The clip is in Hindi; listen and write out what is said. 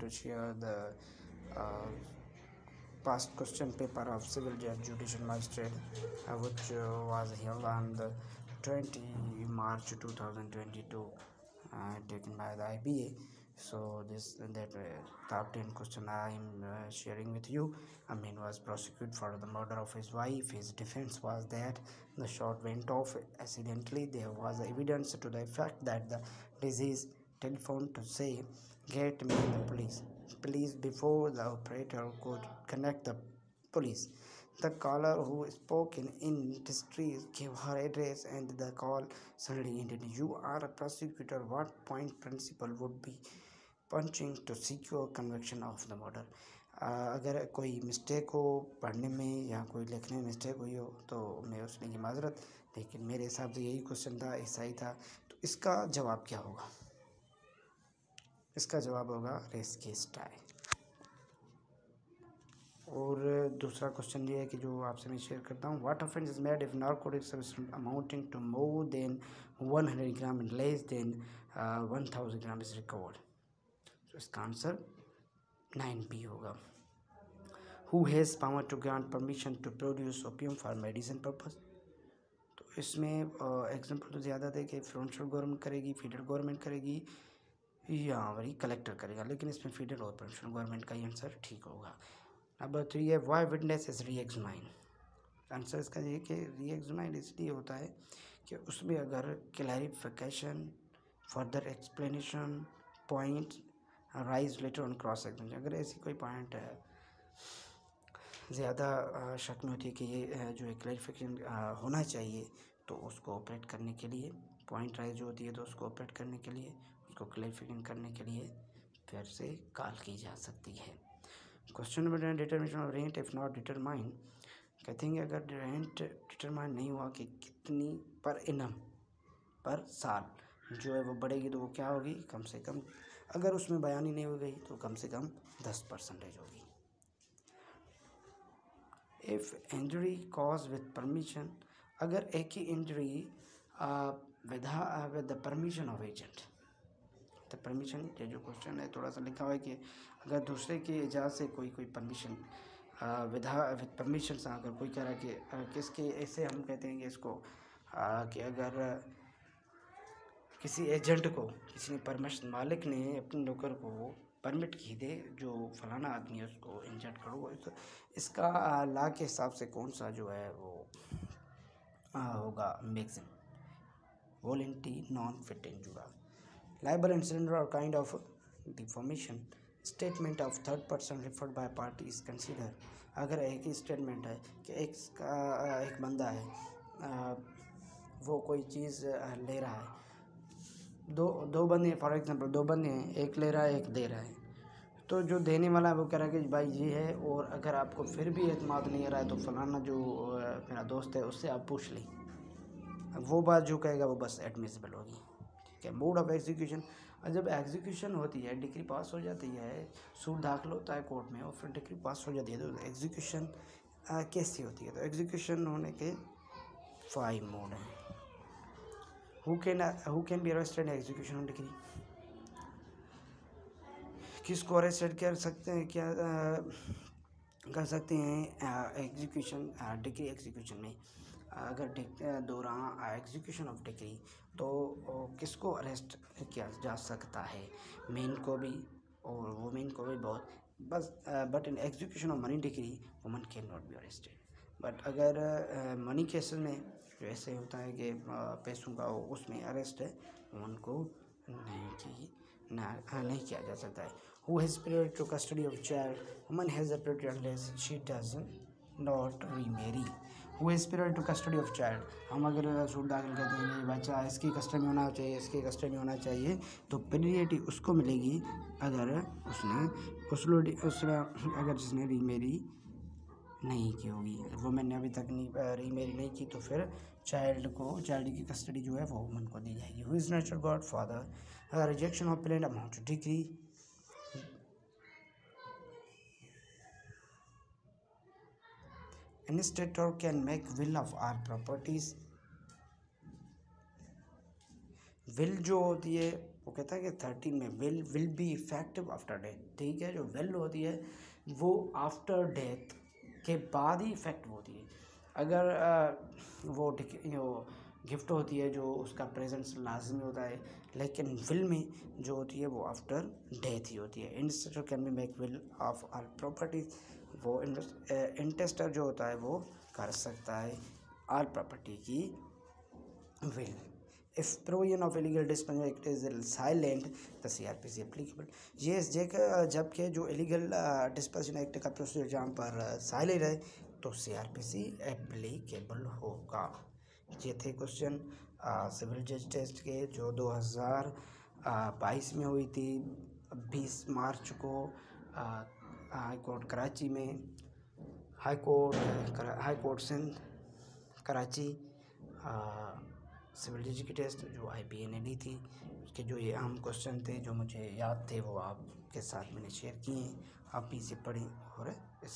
to share the uh, past question paper of civil judge judicial magistrate, which was held on the 20 March 2022, taken by the IBA. So top 10 question I am sharing with you. Amin was prosecuted for the murder of his wife. His defense was that the shot went off accidentally. There was evidence to the effect that the deceased telephoned to say, "Get me the police," before the operator could connect the police. The caller, who spoke in distress, gave her address, and the call suddenly ended. You are a prosecutor. What point principle would be punching to secure conviction of the murder? अगर कोई मिस्टेक हो पढ़ने में या कोई लिखने में मिस्टेक हुई हो तो मैं उसने की माजरत, लेकिन मेरे हिसाब से यही क्वेश्चन था, ऐसा ही था। तो इसका जवाब क्या होगा? इसका जवाब होगा रेस केस टाई। और दूसरा क्वेश्चन ये है कि जो आपसे मैं शेयर करता हूँ, what offence is made if narcotic substance amounting to more than 100 gram and less than 1000 gram is recovered? तो इसका आंसर 9B होगा। Who has power to grant permission to produce opium for medicine purpose? तो इसमें एग्जाम्पल तो ज़्यादा थे कि प्रोविंशियल गवर्नमेंट करेगी, फेडरल गवर्नमेंट करेगी या वही कलेक्टर करेगा, लेकिन इसमें फेडरल और प्रोविंशियल गवर्नमेंट का ही आंसर ठीक होगा। नंबर 3 है why witness is re examine? Answer इसका ये कि री एग्जामाइन इसलिए होता है कि उसमें अगर clarification, further explanation, point rise later on cross examination, अगर ऐसी कोई पॉइंट है ज़्यादा शक में होती है कि ये जो है क्लैरिफिकेशन होना चाहिए, तो उसको ऑपरेट करने के लिए पॉइंट राइज जो होती है तो उसको ऑपरेट करने के लिए, उसको क्लैरिफिकेशन करने के लिए फिर से कॉल की जा सकती है। Question number 10, determination of rent if not determine. कहते हैं अगर रेंट डिटरमाइन नहीं हुआ कि कितनी पर इनम पर साल जो है वो बढ़ेगी, तो वो क्या होगी? कम से कम, अगर उसमें बयानी नहीं हो गई तो कम से कम 10% होगी। If injury cause with permission, अगर एक ही injury with the permission of agent, तो परमिशन ये जो क्वेश्चन है थोड़ा सा लिखा हुआ है कि अगर दूसरे की इजाज़त से कोई परमिशन विद परमिशन से अगर कोई कह रहा है कि किसके, ऐसे हम कहते हैं कि इसको कि अगर किसी एजेंट को किसी ने परमिशन, मालिक ने अपने नौकर को परमिट की दे जो फलाना आदमी है उसको इंजर्ड करो, तो इसका लॉ के हिसाब से कौन सा जो है वो होगा? मैक्सिमम वॉलंटरी नॉन फिट इंजुरा। Libel and slander are kind of defamation. Statement of third person referred by party is considered. अगर एक ही स्टेटमेंट है कि एक बंदा है, वो कोई चीज़ ले रहा है, दो बंदे, फॉर एग्जांपल दो बंदे हैं, एक ले रहा है एक दे रहा है, तो जो देने वाला है वो कह रहा है कि भाई ये है, और अगर आपको फिर भी एतमाद नहीं आ रहा है तो फलाना जो मेरा दोस्त है उससे आप पूछ लें, वो बात जो कहेगा वो बस एडमिसिबल होगी। मोड ऑफ एग्जीक्यूशन, जब एग्जीक्यूशन होती है, डिग्री पास हो जाती है, सूट दाखिल होता है कोर्ट में और फिर डिग्री पास हो जाती है, तो एग्जीक्यूशन कैसी होती है? तो एग्जीक्यूशन होने के 5 मोड हैं। Who can be arrested execution on degree? किसको अरेस्टेड कर सकते हैं, क्या कर सकते हैं एग्जीक्यूशन डिग्री एग्जीक्यूशन में? अगर दौरान एग्जीक्यूशन ऑफ डिग्री तो किसको अरेस्ट किया जा सकता है? मेन को भी और वुमेन को भी, बहुत बस। But in execution of money degree woman can not be arrested. But अगर मनी केसेस में जो ऐसे होता है कि पैसों का, उसमें अरेस्ट है, वुमन को नहीं किया जा सकता है। Who has period to custody of child? Woman has a period unless she doesn't not remarry. Who has period to custody of child? हम अगर सूट दाखिल करते हैं कि बच्चा इसकी कस्टडी में होना चाहिए, इसकी कस्टडी में होना चाहिए, तो पीरियड उसको मिलेगी अगर अगर जिसने रीमैरी नहीं की होगी। वुमेन ने अभी तक रीमैरी नहीं की तो फिर चाइल्ड की कस्टडी जो है वो वुमन को दी जाएगी। Who is natural godfather? Rejection of plain amount degree, Administrator can make will of all properties. Will जो होती है वो कहता है कि 13 में will be effective after death. ठीक है, जो विल होती है वो आफ्टर डेथ के बाद ही इफेक्ट होती है। अगर वो गिफ्ट होती है जो उसका प्रेजेंस लाजमी होता है, लेकिन विल में जो होती है वो आफ्टर डेथ ही होती है। Investor can be make will of all properties, वो इन्वेस्टर जो होता है वो कर सकता है ऑल प्रॉपर्टी की will. If provision of illegal disposal act is silent, the CRPC applicable। ये जबकि जो इलीगल डिस्पोजल एक्ट का प्रोसीजर जहाँ पर साइलेंट है तो CRPC एप्लीकेबल होगा। ये थे क्वेश्चन सिविल जज टेस्ट के जो 2022 में हुई थी 20 मार्च को हाई कोर्ट कराची में, high court Sindh Karachi. Civil जज की टेस्ट जो IPA ने ली थी, उसके जो ये अहम क्वेश्चन थे जो मुझे याद थे वो आपके साथ मैंने शेयर किए हैं। आप भी इसे पढ़ें और इसे